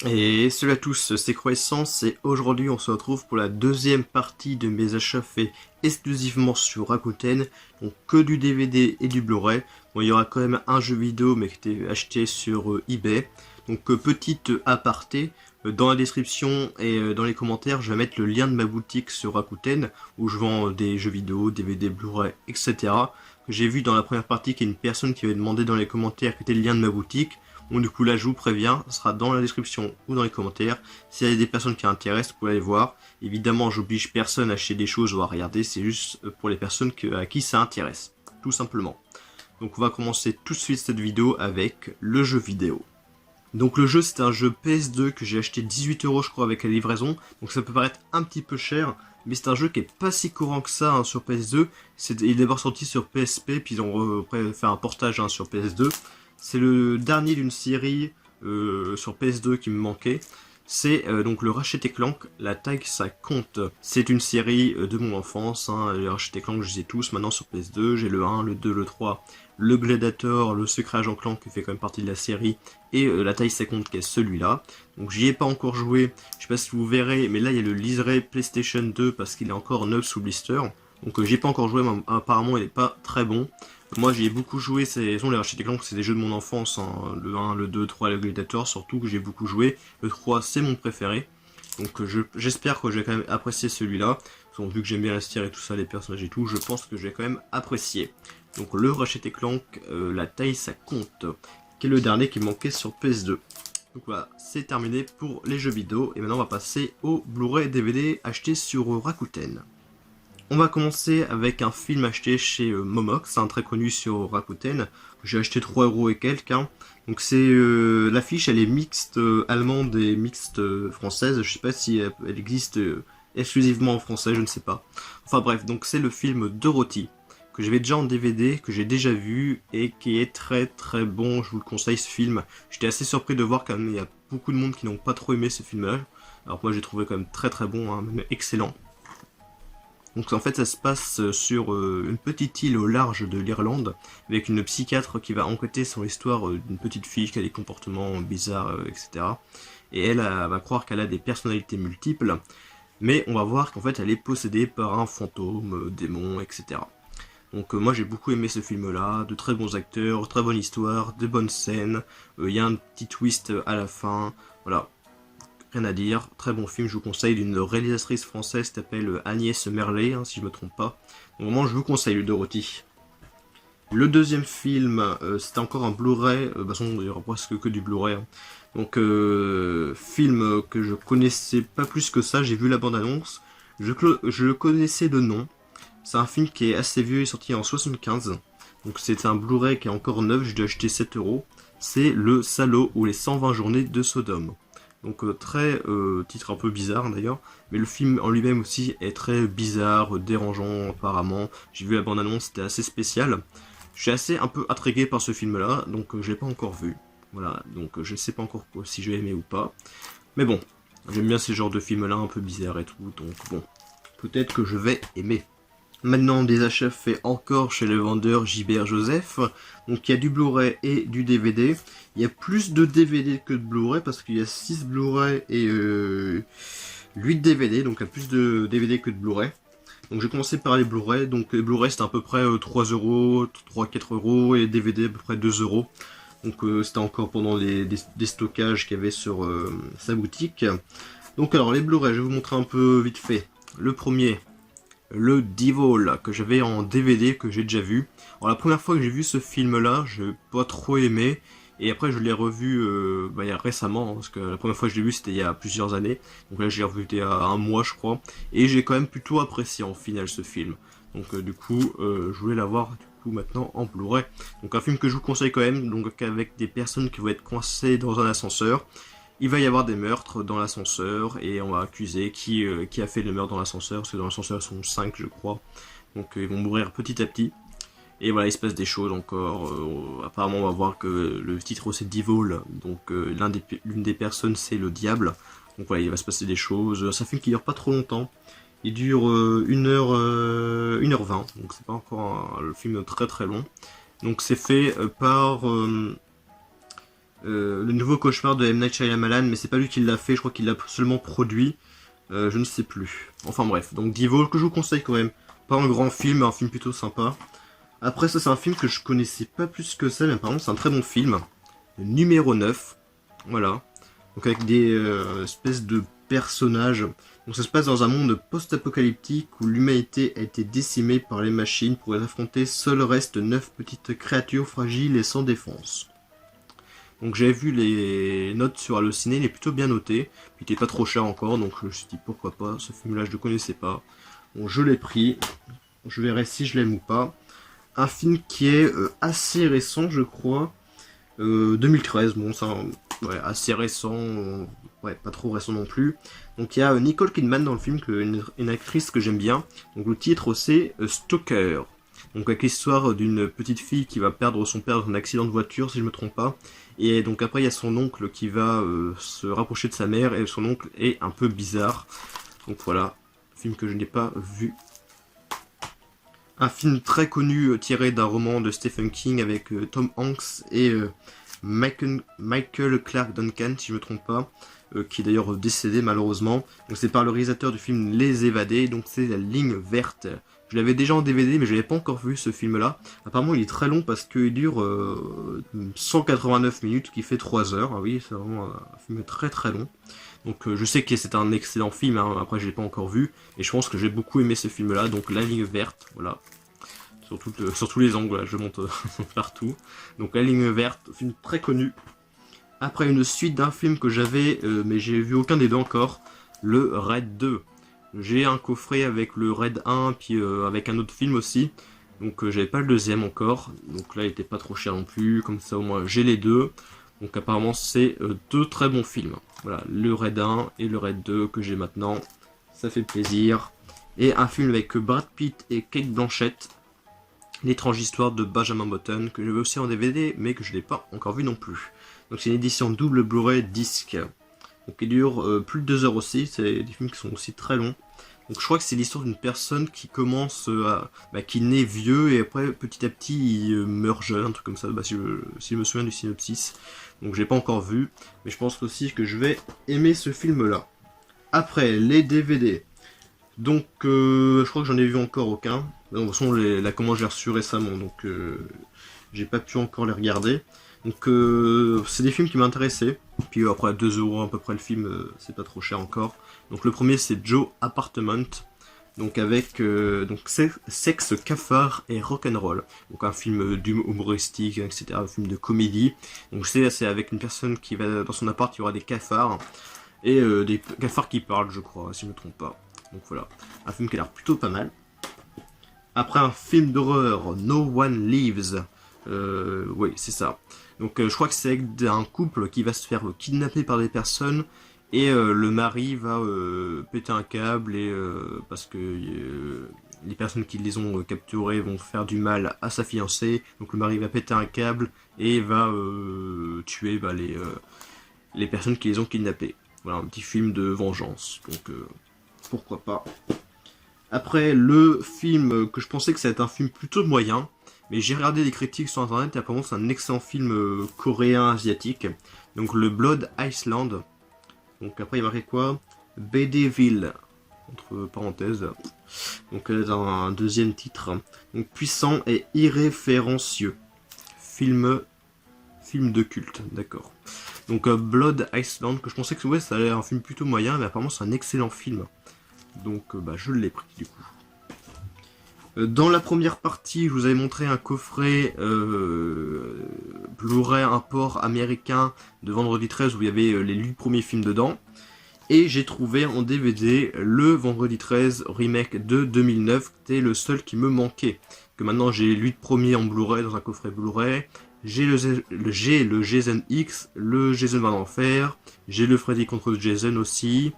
Et salut à tous, c'est Croissance et aujourd'hui on se retrouve pour la deuxième partie de mes achats faits exclusivement sur Rakuten, donc que du DVD et du Blu-ray. Bon, il y aura quand même un jeu vidéo mais qui était acheté sur eBay. Donc petite aparté, dans la description et dans les commentaires je vais mettre le lien de ma boutique sur Rakuten où je vends des jeux vidéo, DVD, Blu-ray, etc. J'ai vu dans la première partie qu'il y a une personne qui avait demandé dans les commentaires quel était le lien de ma boutique. Bon, du coup là je vous préviens, ce sera dans la description ou dans les commentaires. S'il y a des personnes qui intéressent, vous pouvez aller voir. Évidemment, j'oblige personne à acheter des choses ou à regarder, c'est juste pour les personnes à qui ça intéresse, tout simplement. Donc on va commencer tout de suite cette vidéo avec le jeu vidéo. Donc le jeu, c'est un jeu PS2 que j'ai acheté 18 € je crois avec la livraison, donc ça peut paraître un petit peu cher, mais c'est un jeu qui est pas si courant que ça hein, sur PS2. Il est d'abord sorti sur PSP, puis ils ont fait un portage hein, sur PS2. C'est le dernier d'une série sur PS2 qui me manquait. C'est donc le Ratchet & Clank, la taille ça compte. C'est une série de mon enfance, hein. Les Ratchet & Clank je les ai tous maintenant sur PS2, j'ai le 1, le 2, le 3, le Gladiator, le Secret Agent Clank qui fait quand même partie de la série, et la taille ça compte qui est celui-là. Donc j'y ai pas encore joué, je sais pas si vous verrez, mais là il y a le liseré PlayStation 2 parce qu'il est encore neuf sous blister. Donc j'y ai pas encore joué, mais apparemment il est pas très bon. Moi j'y ai beaucoup joué, les Ratchet & Clank c'est des jeux de mon enfance, hein. Le 1, le 2, le 3, le Gladiator surtout que j'ai beaucoup joué. Le 3 c'est mon préféré, donc j'espère que je vais quand même apprécier celui-là. Vu que j'aime bien la série et tout ça, les personnages et tout, je pense que je vais quand même apprécier. Donc le Ratchet & Clank, la taille ça compte, qui est le dernier qui manquait sur PS2. Donc voilà, c'est terminé pour les jeux vidéo, et maintenant on va passer au Blu-ray DVD acheté sur Rakuten. On va commencer avec un film acheté chez Momox, un très connu sur Rakuten. J'ai acheté 3 € et quelques. Hein. Donc c'est l'affiche, elle est mixte allemande et mixte française. Je sais pas si elle existe exclusivement en français, je ne sais pas. Enfin bref, donc c'est le film Dorothy que j'avais déjà en DVD, que j'ai déjà vu et qui est très très bon. Je vous le conseille ce film. J'étais assez surpris de voir qu'il y a beaucoup de monde qui n'ont pas trop aimé ce film-là. Alors moi j'ai trouvé quand même très très bon, hein, même excellent. Donc en fait ça se passe sur une petite île au large de l'Irlande, avec une psychiatre qui va enquêter sur l'histoire d'une petite fille qui a des comportements bizarres, etc. Et elle va croire qu'elle a des personnalités multiples, mais on va voir qu'en fait elle est possédée par un fantôme, démon, etc. Donc moi j'ai beaucoup aimé ce film là, de très bons acteurs, très bonne histoire, de bonnes scènes, il y a un petit twist à la fin, voilà. Rien à dire, très bon film, je vous conseille, d'une réalisatrice française qui s'appelle Agnès Merlet, hein, si je me trompe pas. Donc vraiment, je vous conseille le Dorothy. Le deuxième film, c'était encore un Blu-ray, de toute façon, il n'y aura presque que du Blu-ray. Hein. Donc, film que je connaissais pas plus que ça, j'ai vu la bande-annonce, je le connaissais de nom. C'est un film qui est assez vieux, il est sorti en 75. Donc c'est un Blu-ray qui est encore neuf, je dois acheter 7 €. C'est Le Salaud ou les 120 journées de Sodome. Donc titre un peu bizarre d'ailleurs, mais le film en lui-même aussi est très bizarre, dérangeant apparemment. J'ai vu la bande-annonce, c'était assez spécial. Je suis assez un peu intrigué par ce film-là, donc je l'ai pas encore vu. Voilà, donc je sais pas encore si je vais aimer ou pas. Mais bon, j'aime bien ces genres de films-là un peu bizarres et tout, donc bon, peut-être que je vais aimer. Maintenant, des achats faits encore chez le vendeur Gilbert Joseph. Donc il y a du Blu-ray et du DVD. Il y a plus de DVD que de Blu-ray parce qu'il y a 6 Blu-ray et 8 DVD. Donc il y a plus de DVD que de Blu-ray. Donc j'ai commencé par les Blu-ray. Donc les Blu-ray c'était à peu près 3 €, 3-4 € et les DVD à peu près 2 €. Donc c'était encore pendant des stockages qu'il y avait sur sa boutique. Donc alors les Blu-ray, je vais vous montrer un peu vite fait. Le premier, le Devil que j'avais en DVD que j'ai déjà vu. Alors la première fois que j'ai vu ce film là, j'ai pas trop aimé et après je l'ai revu il y a récemment hein, parce que la première fois que je l'ai vu c'était il y a plusieurs années. Donc là j'ai revu il y a un mois je crois et j'ai quand même plutôt apprécié en final ce film. Donc du coup je voulais l'avoir du coup maintenant en Blu-ray. Donc un film que je vous conseille quand même donc avec des personnes qui vont être coincées dans un ascenseur. Il va y avoir des meurtres dans l'ascenseur et on va accuser qui a fait le meurtre dans l'ascenseur, parce que dans l'ascenseur ils sont 5 je crois. Donc ils vont mourir petit à petit. Et voilà, il se passe des choses encore. Apparemment on va voir que le titre c'est Devil, donc l'une des personnes c'est le diable. Donc voilà, il va se passer des choses. C'est un film qui dure pas trop longtemps. Il dure 1h20, donc c'est pas encore le film très très long. Donc c'est fait par le nouveau cauchemar de M. Night Shyamalan, mais c'est pas lui qui l'a fait, je crois qu'il l'a seulement produit. Je ne sais plus. Enfin bref, donc Devil que je vous conseille quand même. Pas un grand film, mais un film plutôt sympa. Après ça c'est un film que je connaissais pas plus que ça, mais apparemment c'est un très bon film. Numéro 9. Voilà. Donc avec des espèces de personnages. Donc ça se passe dans un monde post-apocalyptique où l'humanité a été décimée par les machines pour les affronter. Seuls restent 9 petites créatures fragiles et sans défense. Donc j'avais vu les notes sur Allociné, il est plutôt bien noté. Il était pas trop cher encore, donc je me suis dit pourquoi pas. Ce film-là je ne connaissais pas. Bon, je l'ai pris. Je verrai si je l'aime ou pas. Un film qui est assez récent, je crois. 2013, bon, c'est assez récent. Ouais, pas trop récent non plus. Donc il y a Nicole Kidman dans le film, une actrice que j'aime bien. Donc le titre c'est Stalker. Donc avec l'histoire d'une petite fille qui va perdre son père dans un accident de voiture, si je me trompe pas. Et donc après il y a son oncle qui va se rapprocher de sa mère, et son oncle est un peu bizarre. Donc voilà, film que je n'ai pas vu. Un film très connu tiré d'un roman de Stephen King avec Tom Hanks et Michael Clark Duncan, si je ne me trompe pas, qui est d'ailleurs décédé malheureusement. Donc c'est par le réalisateur du film Les Évadés, donc c'est La Ligne Verte. Je l'avais déjà en DVD, mais je n'avais pas encore vu ce film-là. Apparemment, il est très long parce qu'il dure 189 minutes, qui fait 3 heures. Ah oui, c'est vraiment un film très très long. Donc je sais que c'est un excellent film, hein. Après je l'ai pas encore vu, et je pense que j'ai beaucoup aimé ce film-là. Donc La Ligne Verte, voilà. Sur tous les angles, là, je monte partout. Donc La Ligne Verte, film très connu. Après une suite d'un film que j'avais, mais j'ai vu aucun des deux encore, le Raid 2. J'ai un coffret avec le Raid 1, puis avec un autre film aussi. Donc j'avais pas le deuxième encore. Donc là il était pas trop cher non plus. Comme ça au moins j'ai les deux. Donc apparemment c'est deux très bons films. Voilà, le Raid 1 et le Raid 2 que j'ai maintenant. Ça fait plaisir. Et un film avec Brad Pitt et Kate Blanchett. L'étrange histoire de Benjamin Button, que je veux aussi en DVD, mais que je n'ai pas encore vu non plus. Donc c'est une édition double Blu-ray disque. Donc il dure plus de 2 heures aussi, c'est des films qui sont aussi très longs. Donc je crois que c'est l'histoire d'une personne qui commence qui naît vieux et après petit à petit il meurt jeune, un truc comme ça, si je me souviens du synopsis. Donc j'ai pas encore vu, mais je pense aussi que je vais aimer ce film là. Après les DVD. Donc je crois que j'en ai vu encore aucun. De toute façon la commande j'ai reçu récemment, donc j'ai pas pu encore les regarder. Donc c'est des films qui m'intéressaient. Puis après 2 euros à peu près le film, c'est pas trop cher encore. Donc le premier c'est Joe Apartment. Donc avec sexe, cafard et rock'n'roll. Donc un film humoristique, etc. Un film de comédie. Donc c'est avec une personne qui va dans son appart, il y aura des cafards. Et des cafards qui parlent, je crois, si je ne me trompe pas. Donc voilà, un film qui a l'air plutôt pas mal. Après un film d'horreur, No One Lives. Oui, c'est ça. Donc je crois que c'est un couple qui va se faire kidnapper par des personnes. Et le mari va péter un câble et parce que les personnes qui les ont capturés vont faire du mal à sa fiancée. Donc le mari va péter un câble et va tuer les personnes qui les ont kidnappés. Voilà, un petit film de vengeance. Donc pourquoi pas. Après le film que je pensais que ça allait être un film plutôt moyen. Mais j'ai regardé des critiques sur internet et apparemment c'est un excellent film coréen asiatique. Donc le Blood Iceland. Donc après il marquait quoi? Bedeville, entre parenthèses. Donc dans un deuxième titre. Donc puissant et irréférencieux. Film de culte, d'accord. Donc Blood Iceland, que je pensais que ça allait être un film plutôt moyen, mais apparemment c'est un excellent film. Donc je l'ai pris du coup. Dans la première partie, je vous avais montré un coffret Blu-ray import américain de Vendredi 13 où il y avait les 8 premiers films dedans. Et j'ai trouvé en DVD le Vendredi 13 remake de 2009, c'était le seul qui me manquait. Que maintenant j'ai les 8 premiers en Blu-ray dans un coffret Blu-ray. J'ai le Jason X, le Jason va d'enfer, j'ai le Freddy contre Jason aussi.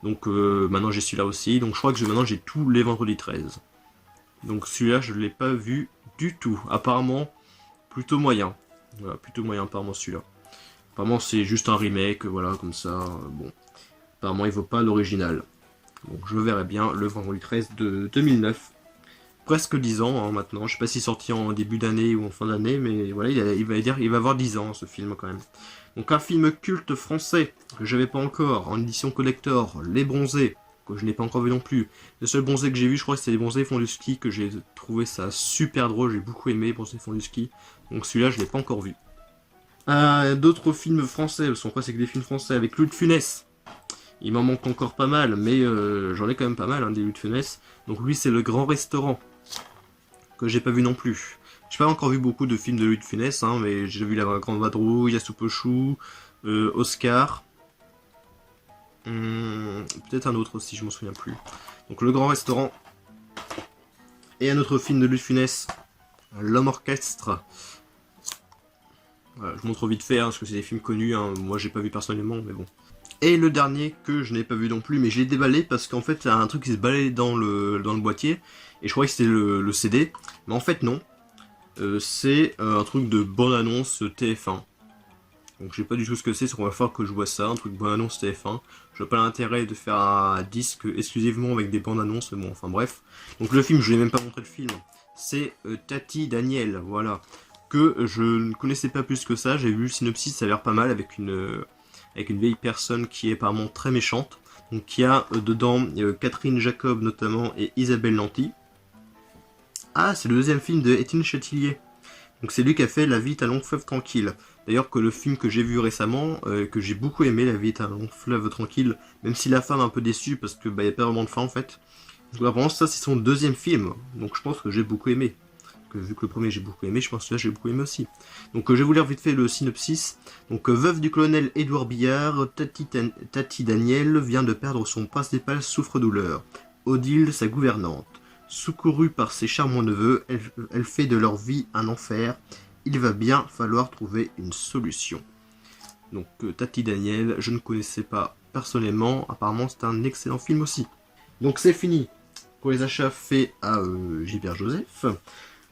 Donc maintenant j'ai celui-là aussi. Donc je crois que maintenant j'ai tous les Vendredi 13. Donc celui-là je ne l'ai pas vu du tout. Apparemment plutôt moyen. Voilà, plutôt moyen apparemment celui-là. Apparemment c'est juste un remake, voilà, comme ça. Bon. Apparemment il vaut pas l'original. Donc je verrai bien le Vendredi 13 de 2009. presque 10 ans hein, maintenant. Je sais pas s'il est sorti en début d'année ou en fin d'année, mais voilà, il va avoir 10 ans ce film quand même. Donc un film culte français que j'avais pas encore, en édition collector, Les Bronzés, que je n'ai pas encore vu non plus. Le seul bronzé que j'ai vu, je crois que c'était Les Bronzés font du ski, que j'ai trouvé ça super drôle, j'ai beaucoup aimé Les Bronzés font du ski. Donc celui-là, je l'ai pas encore vu. D'autres films français, parce qu'en c'est que des films français avec Louis de Funès. Il m'en manque encore pas mal, mais j'en ai quand même pas mal, hein, des Louis de Funès. Donc lui, c'est Le Grand Restaurant, que j'ai pas vu non plus. J'ai pas encore vu beaucoup de films de Louis de Funès, hein, mais j'ai vu La Grande Vadrouille, La Soupe aux choux, Oscar. Peut-être un autre aussi, je m'en souviens plus. Donc Le Grand Restaurant. Et un autre film de Louis de Funès, L'Homme Orchestre. Voilà, je montre vite fait, hein, parce que c'est des films connus, hein. Moi j'ai pas vu personnellement, mais bon. Et le dernier que je n'ai pas vu non plus, mais je l'ai déballé parce qu'en fait il y a un truc qui se balayait dans le boîtier, et je croyais que c'était le CD, mais en fait non. C'est un truc de bande-annonce TF1. Donc je sais pas du tout ce que c'est qu'on va falloir que je vois ça, un truc bande-annonce TF1. Je vois pas l'intérêt de faire un disque exclusivement avec des bandes-annonces, mais bon, enfin bref. Donc le film, je vais même pas montrer le film, c'est Tati Daniel, voilà. Que je ne connaissais pas plus que ça, j'ai vu le synopsis, ça a l'air pas mal, avec une vieille personne qui est apparemment très méchante. Donc il y a dedans Catherine Jacob notamment et Isabelle Nanty. Ah, c'est le deuxième film de Étienne Châtillier. Donc c'est lui qui a fait La vie est un long fleuve tranquille. D'ailleurs que le film que j'ai vu récemment, que j'ai beaucoup aimé, La vie est un long fleuve tranquille, même si la femme est un peu déçue parce que bah, y a pas vraiment de fin en fait. Donc vraiment ça c'est son deuxième film, donc je pense que j'ai beaucoup aimé. Vu que le premier j'ai beaucoup aimé, je pense que là j'ai beaucoup aimé aussi. Donc je vais vous lire vite fait le synopsis. Donc veuve du colonel Édouard Billard, Tati Daniel vient de perdre son principal souffre-douleur, Odile sa gouvernante. Secourue par ses charmants neveux, elle fait de leur vie un enfer. Il va bien falloir trouver une solution. Donc Tati Daniel, je ne connaissais pas personnellement, apparemment c'est un excellent film aussi. Donc c'est fini pour les achats faits à Gilbert Joseph.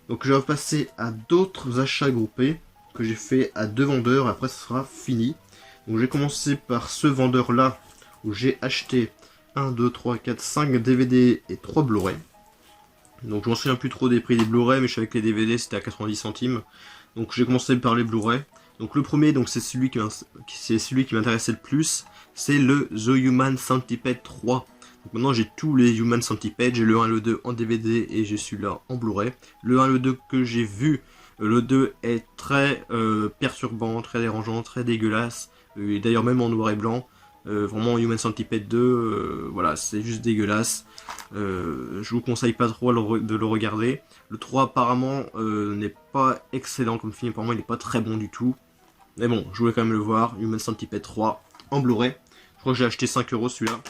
Donc je vais passer à d'autres achats groupés que j'ai fait à 2 vendeurs, après ce sera fini. Donc j'ai commencé par ce vendeur là où j'ai acheté 1, 2, 3, 4, 5 DVD et 3 Blu-ray. Donc je m'en souviens plus trop des prix des Blu-ray, mais je savais que les DVD c'était à 90 centimes. Donc j'ai commencé par les Blu-ray. Donc le premier, donc c'est celui qui m'intéressait le plus, c'est le The Human Centipede 3. Donc maintenant j'ai tous les Human Centipede, j'ai le 1 et le 2 en DVD et j'ai celui-là en Blu-ray. Le 1 et le 2 que j'ai vu, le 2 est très perturbant, très dérangeant, très dégueulasse. Et d'ailleurs même en noir et blanc. Vraiment Human Centipede 2, voilà, c'est juste dégueulasse. Je vous conseille pas trop de le regarder. Le 3 apparemment n'est pas excellent comme film, apparemment il n'est pas très bon du tout. Mais bon, je voulais quand même le voir, Human Centipede 3 en Blu-ray. Je crois que j'ai acheté 5 € celui-là.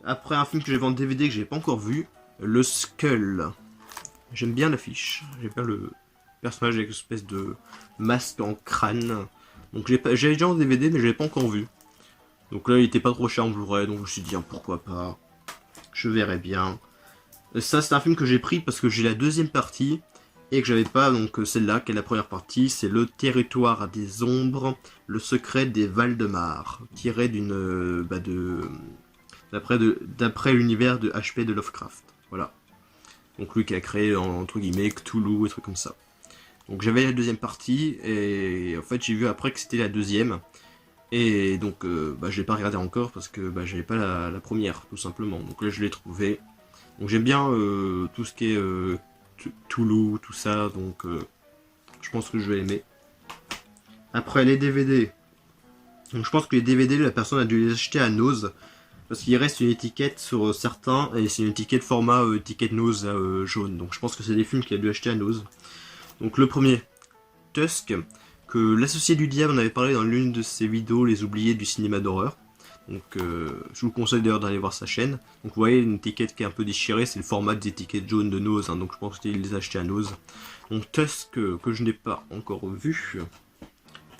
Après un film que j'ai vu en DVD que j'ai pas encore vu, Le Skull. J'aime bien l'affiche, j'aime bien le personnage avec une espèce de masque en crâne. Donc j'ai déjà en DVD mais je l'ai pas encore vu. Donc là il était pas trop cher en Blu-ray, donc je me suis dit pourquoi pas, je verrai bien. Ça c'est un film que j'ai pris parce que j'ai la deuxième partie et que j'avais pas donc celle-là qui est la première partie, c'est Le Territoire des Ombres, le secret des Valdemar, tiré d'une d'après l'univers de HP de Lovecraft. Voilà. Donc lui qui a créé entre guillemets Cthulhu et trucs comme ça. Donc j'avais la deuxième partie et en fait j'ai vu après que c'était la deuxième. Et donc je l'ai pas regardé encore parce que j'avais pas la première tout simplement. Donc là je l'ai trouvé. Donc j'aime bien tout ce qui est Cthulhu, tout ça, donc je pense que je vais aimer. Après les DVD. Donc je pense que les DVD la personne a dû les acheter à Nose. Parce qu'il reste une étiquette sur certains, et c'est une étiquette format étiquette Nose jaune. Donc je pense que c'est des films qu'il a dû acheter à Nose. Donc le premier, Tusk, que l'associé du diable en avait parlé dans l'une de ses vidéos, Les oubliés du cinéma d'horreur. Donc je vous conseille d'ailleurs d'aller voir sa chaîne. Donc vous voyez une étiquette qui est un peu déchirée, c'est le format des étiquettes jaunes de Nose, hein, donc je pense qu'il les a achetés à Nose. Donc Tusk, que je n'ai pas encore vu.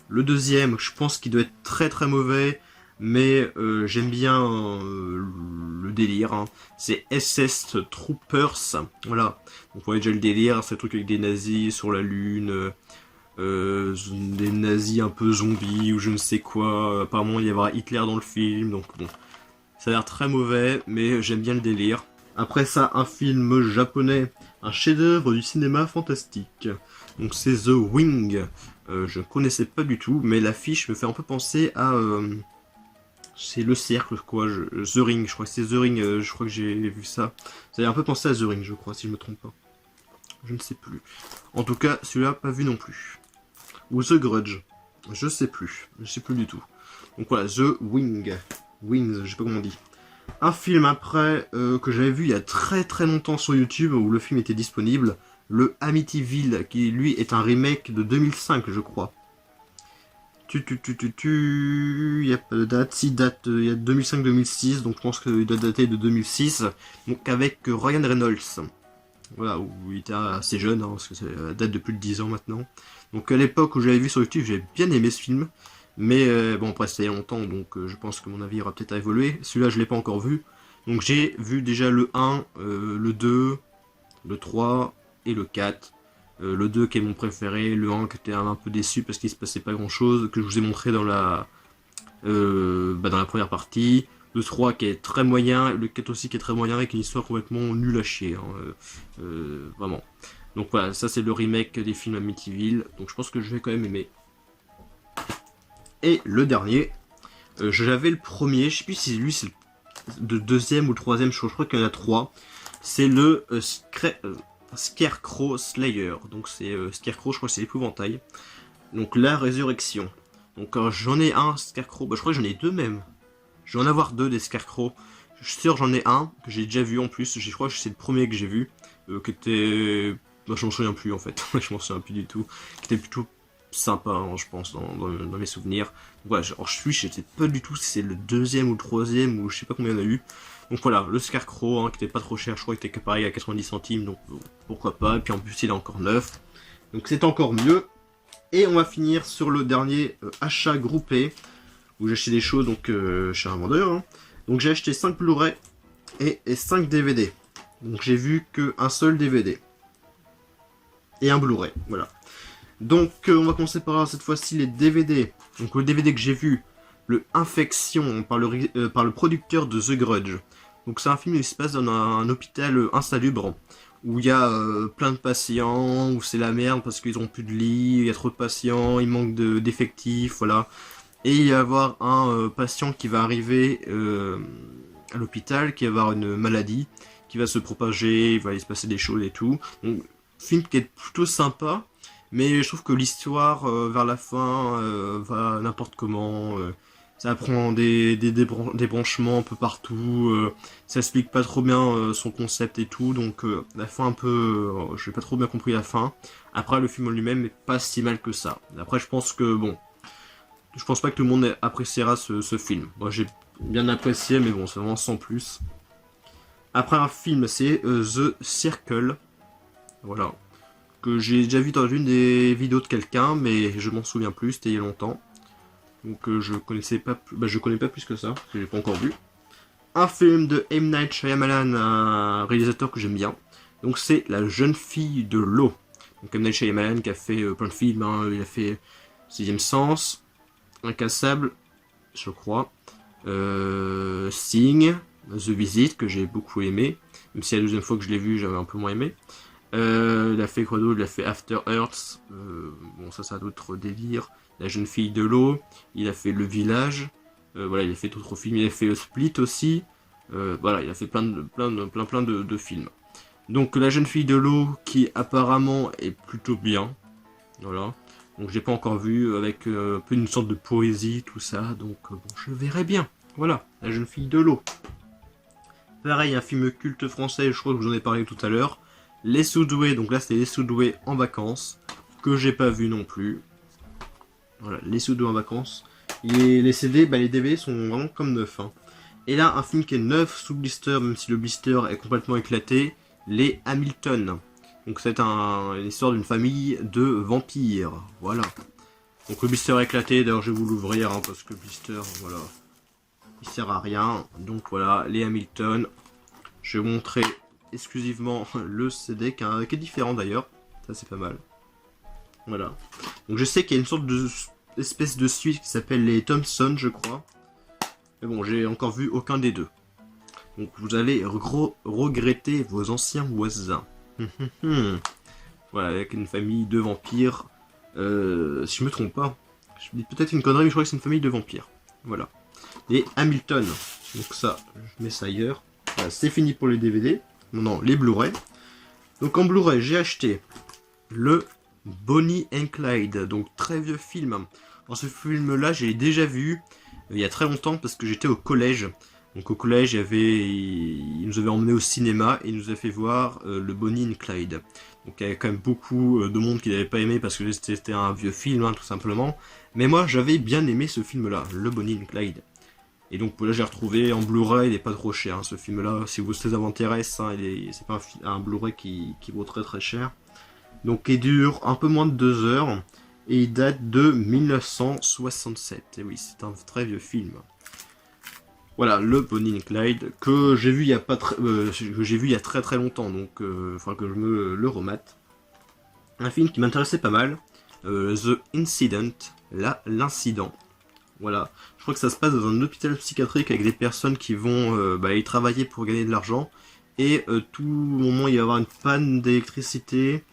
Le deuxième, je pense qu'il doit être très très mauvais. Mais j'aime bien le délire, hein. C'est SS Troopers, voilà. Donc vous voyez déjà le délire, c'est le truc avec des nazis sur la lune, des nazis un peu zombies ou je ne sais quoi. Apparemment il y aura Hitler dans le film, donc bon. Ça a l'air très mauvais, mais j'aime bien le délire. Après ça, un film japonais, un chef-d'œuvre du cinéma fantastique. Donc c'est The Wing. Je connaissais pas du tout, mais l'affiche me fait un peu penser à... c'est le cercle, quoi. The Ring, je crois que c'est The Ring, je crois que j'ai vu ça. Ça a un peu pensé à The Ring, je crois, si je me trompe pas. Je ne sais plus. En tout cas, celui-là, pas vu non plus. Ou The Grudge. Je sais plus. Je sais plus du tout. Donc voilà, The Wing. Wings, je sais pas comment on dit. Un film après que j'avais vu il y a très très longtemps sur YouTube où le film était disponible. Le Amityville, qui lui est un remake de 2005, je crois. Il n'y a pas de date. Si, date, il y a 2005-2006, donc je pense qu'il doit dater de 2006. Donc avec Ryan Reynolds. Voilà, où il était assez jeune, hein, parce que ça date de plus de 10 ans maintenant. Donc à l'époque où j'avais vu sur YouTube, j'avais bien aimé ce film. Mais bon, après c'était il y a longtemps, donc je pense que mon avis aura peut-être évolué. Celui-là, je l'ai pas encore vu. Donc j'ai vu déjà le 1, le 2, le 3 et le 4. Le 2 qui est mon préféré, le 1 qui était un peu déçu parce qu'il se passait pas grand-chose, que je vous ai montré dans dans la première partie. Le 3 qui est très moyen, le 4 aussi qui est très moyen avec une histoire complètement nulle à chier. Hein, vraiment. Donc voilà, ça c'est le remake des films Amityville. Donc je pense que je vais quand même aimer. Et le dernier, j'avais le premier, je sais plus si lui c'est le deuxième ou le troisième, je crois qu'il y en a 3. C'est le Scarecrow Slayer. Donc c'est Scarecrow, je crois que c'est l'épouvantail. Donc la résurrection. Donc j'en ai un Scarecrow, je crois que j'en ai 2 même. Je vais en avoir 2 des Scarecrow. Je suis sûr j'en ai un que j'ai déjà vu en plus. Je crois que c'est le premier que j'ai vu. Qui était... je m'en souviens plus en fait. Je m'en souviens plus du tout. Qui était plutôt sympa, hein, je pense, dans mes souvenirs. Voilà, alors je sais pas du tout si c'est le deuxième ou le troisième, ou je sais pas combien il y en a eu. Donc voilà, le Scarecrow, hein, qui était pas trop cher, je crois qu'il était pareil à 90 centimes, donc pourquoi pas. Et puis en plus il est encore neuf, donc c'est encore mieux. Et on va finir sur le dernier achat groupé, où j'ai acheté des choses donc chez un vendeur. Hein. Donc j'ai acheté 5 Blu-ray et 5 DVD. Donc j'ai vu qu'un seul DVD. Et un Blu-ray, voilà. Donc on va commencer par cette fois-ci les DVD. Donc le DVD que j'ai vu, le Infection, par le producteur de The Grudge. Donc c'est un film qui se passe dans un hôpital insalubre, où il y a plein de patients, où c'est la merde parce qu'ils ont plus de lit, il y a trop de patients, il manque d'effectifs, voilà. Et il va y avoir un patient qui va arriver à l'hôpital, qui va avoir une maladie, qui va se propager, il va y se passer des choses et tout. Donc film qui est plutôt sympa. Mais je trouve que l'histoire, vers la fin, va n'importe comment. Ça prend des branchements un peu partout. Ça explique pas trop bien son concept et tout. Donc la fin un peu... j'ai pas trop bien compris la fin. Après, le film en lui-même est pas si mal que ça. Après, je pense que, bon... Je pense pas que tout le monde appréciera ce film. Moi, j'ai bien apprécié, mais bon, c'est vraiment sans plus. Après, un film, c'est The Circle. Voilà. Que j'ai déjà vu dans une des vidéos de quelqu'un, mais je m'en souviens plus, c'était il y a longtemps. Donc je connaissais pas plus, je connais pas plus que ça, parce que j'ai pas encore vu. Un film de M. Night Shyamalan, un réalisateur que j'aime bien. Donc c'est La jeune fille de l'eau. Donc M. Night Shyamalan qui a fait plein de films, hein. Il a fait Sixième Sens, Incassable, je crois, Sing, The Visit, que j'ai beaucoup aimé. Même si la deuxième fois que je l'ai vu, j'avais un peu moins aimé. Il a fait quoi d'autre? Il a fait After Earth, bon ça d'autres délires. La jeune fille de l'eau, il a fait Le Village, voilà, il a fait d'autres films, il a fait Split aussi, voilà, il a fait plein de films. Donc La jeune fille de l'eau qui apparemment est plutôt bien, voilà. Donc j'ai pas encore vu, avec un peu une sorte de poésie, tout ça, donc bon, je verrai bien. Voilà, La jeune fille de l'eau. Pareil, un film culte français, je crois que je vous en ai parlé tout à l'heure. Les Sous-doués, donc là c'était Les Sous-doués en vacances, que j'ai pas vu non plus. Voilà, Les Sous-doués en vacances. Et les CD, les DVD sont vraiment comme neufs. Hein. Et là, un film qui est neuf sous blister, même si le blister est complètement éclaté, Les Hamilton. Donc c'est une histoire d'une famille de vampires. Voilà. Donc le blister est éclaté, d'ailleurs je vais vous l'ouvrir, hein, parce que le blister, voilà, il sert à rien. Donc voilà, Les Hamilton. Je vais vous montrer exclusivement le CD qui est différent d'ailleurs, ça c'est pas mal. Voilà. Donc je sais qu'il y a une sorte d'espèce de suite qui s'appelle les Thompson, je crois. Mais bon, j'ai encore vu aucun des deux. Donc vous allez regretter vos anciens voisins. Voilà, avec une famille de vampires. Si je me trompe pas, je dis peut-être une connerie, mais je crois que c'est une famille de vampires. Voilà. Et Hamilton. Donc ça, je mets ça ailleurs. Voilà, c'est fini pour les DVD. Non, les Blu-ray. Donc en Blu-ray, j'ai acheté le Bonnie and Clyde. Donc très vieux film. Alors ce film-là, j'ai déjà vu il y a très longtemps parce que j'étais au collège. Donc au collège, il nous avait emmené au cinéma et il nous a fait voir le Bonnie and Clyde. Donc il y avait quand même beaucoup de monde qui n'avait pas aimé parce que c'était un vieux film, hein, tout simplement. Mais moi, j'avais bien aimé ce film-là, le Bonnie and Clyde. Et donc là, j'ai retrouvé en Blu-ray, il n'est pas trop cher, hein, ce film-là. Si ça vous intéresse, hein, c'est pas un Blu-ray qui vaut très très cher. Donc il dure un peu moins de 2 heures et il date de 1967. Et oui, c'est un très vieux film. Voilà, le Bonnie and Clyde que j'ai vu il y a très très longtemtemps, donc il faudra que je me le remate. Un film qui m'intéressait pas mal, The Incident, l'incident. Voilà, je crois que ça se passe dans un hôpital psychiatrique avec des personnes qui vont y travailler pour gagner de l'argent. Et tout moment il va y avoir une panne d'électricité.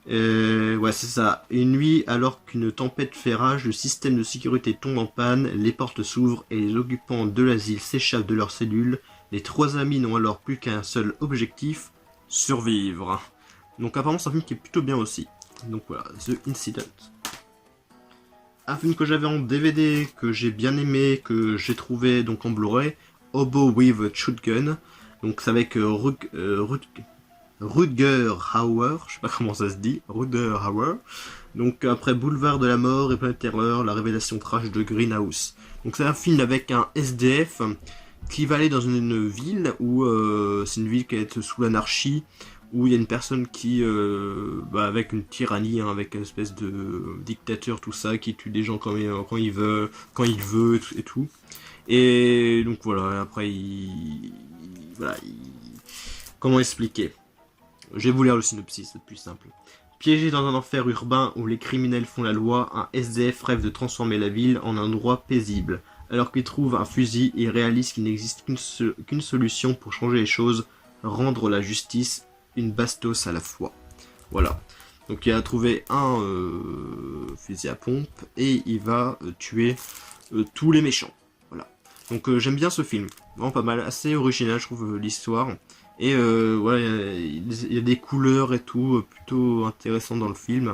Ouais, c'est ça. Une nuit, alors qu'une tempête fait rage, le système de sécurité tombe en panne, les portes s'ouvrent et les occupants de l'asile s'échappent de leurs cellules. Les 3 amis n'ont alors plus qu'un seul objectif, survivre. Donc apparemment c'est un film qui est plutôt bien aussi. Donc voilà, The Incident. Un film que j'avais en DVD, que j'ai bien aimé, que j'ai trouvé donc en Blu-ray, Hobo with a Shotgun. Donc c'est avec Rutger Hauer, je sais pas comment ça se dit, Rutger Hauer. Donc après Boulevard de la Mort et Planète Terreur, la révélation trash de Greenhouse. Donc c'est un film avec un SDF qui va aller dans une ville où c'est une ville qui est sous l'anarchie, où il y a une personne qui, avec une tyrannie, hein, avec une espèce de dictateur, tout ça, qui tue des gens quand il veut et tout. Et donc voilà, après comment expliquer? Je vais vous lire le synopsis, c'est plus simple. Piégé dans un enfer urbain où les criminels font la loi, un SDF rêve de transformer la ville en un endroit paisible. Alors qu'il trouve un fusil, il réalise qu'il n'existe qu'une solution pour changer les choses, rendre la justice une bastos à la fois. Voilà. Donc il a trouvé un fusil à pompe et il va tuer tous les méchants. Voilà. Donc j'aime bien ce film. Vraiment pas mal. Assez original, je trouve, l'histoire. Et voilà, il y a des couleurs et tout, plutôt intéressant dans le film.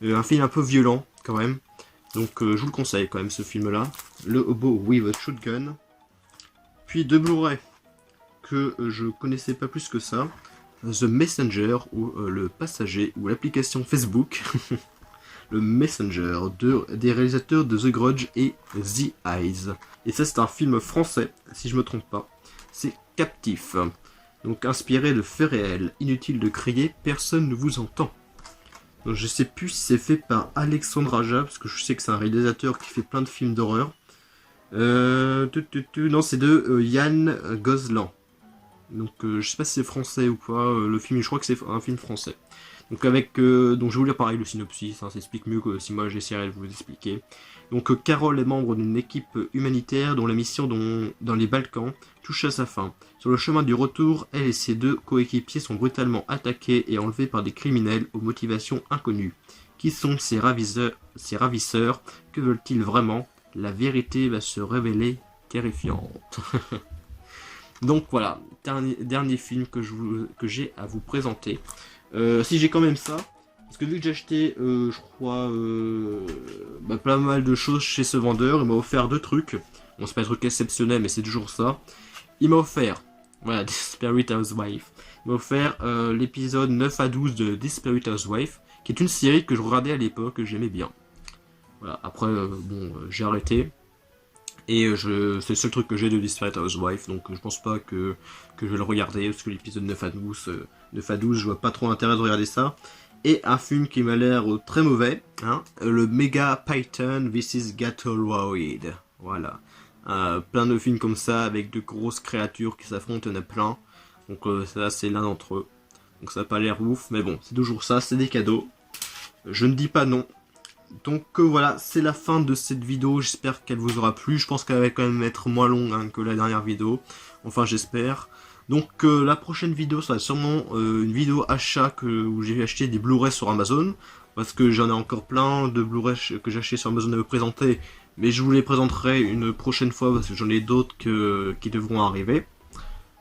Un film un peu violent, quand même. Donc je vous le conseille, quand même, ce film-là. Le Hobo with a Shotgun. Puis deux Blu-ray que je connaissais pas plus que ça. The Messenger, ou le passager, ou l'application Facebook. Le Messenger, des réalisateurs de The Grudge et The Eyes. Et ça, c'est un film français, si je me trompe pas. C'est Captif. Donc inspiré de faits réels. Inutile de crier, personne ne vous entend. Donc, je sais plus si c'est fait par Alexandre Aja, parce que je sais que c'est un réalisateur qui fait plein de films d'horreur. Non, c'est de Yann Gozlan. Donc je sais pas si c'est français ou pas, le film, je crois que c'est un film français. Donc donc je vais vous lire pareil le synopsis, hein, ça explique mieux que si moi j'essaierais de vous expliquer. Donc Carole est membre d'une équipe humanitaire dont la mission dans les Balkans touche à sa fin. Sur le chemin du retour, elle et ses 2 coéquipiers sont brutalement attaqués et enlevés par des criminels aux motivations inconnues. Qui sont ces ravisseurs? Que veulent-ils vraiment? La vérité va se révéler terrifiante. Donc voilà, dernier film que j'ai à vous présenter. Si j'ai quand même ça, parce que vu que j'ai acheté, je crois, pas mal de choses chez ce vendeur, il m'a offert 2 trucs. Bon, c'est pas un truc exceptionnel, mais c'est toujours ça. Il m'a offert, voilà, Desperate Housewife. Il m'a offert l'épisode 9 à 12 de Desperate Housewife, qui est une série que je regardais à l'époque, que j'aimais bien. Voilà, après, j'ai arrêté. Et c'est le seul truc que j'ai de Desperate Housewife, donc je pense pas que je vais le regarder, parce que l'épisode 9 à 12, je vois pas trop l'intérêt de regarder ça. Et un film qui m'a l'air très mauvais, hein, le Mega Python vs Gatoroid. Voilà. Plein de films comme ça, avec de grosses créatures qui s'affrontent, il y en a plein. Donc ça, c'est l'un d'entre eux. Donc ça n'a pas l'air ouf, mais bon, c'est toujours ça, c'est des cadeaux. Je ne dis pas non. Donc voilà, c'est la fin de cette vidéo, j'espère qu'elle vous aura plu. Je pense qu'elle va quand même être moins longue hein, que la dernière vidéo, enfin j'espère. Donc la prochaine vidéo sera sûrement une vidéo achat où j'ai acheté des Blu-ray sur Amazon, parce que j'en ai encore plein de Blu-ray que j'ai acheté sur Amazon à vous présenter, mais je vous les présenterai une prochaine fois parce que j'en ai d'autres qui devront arriver.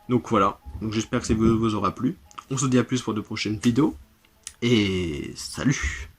Donc voilà, donc j'espère que ça vous aura plu. On se dit à plus pour de prochaines vidéos, et salut!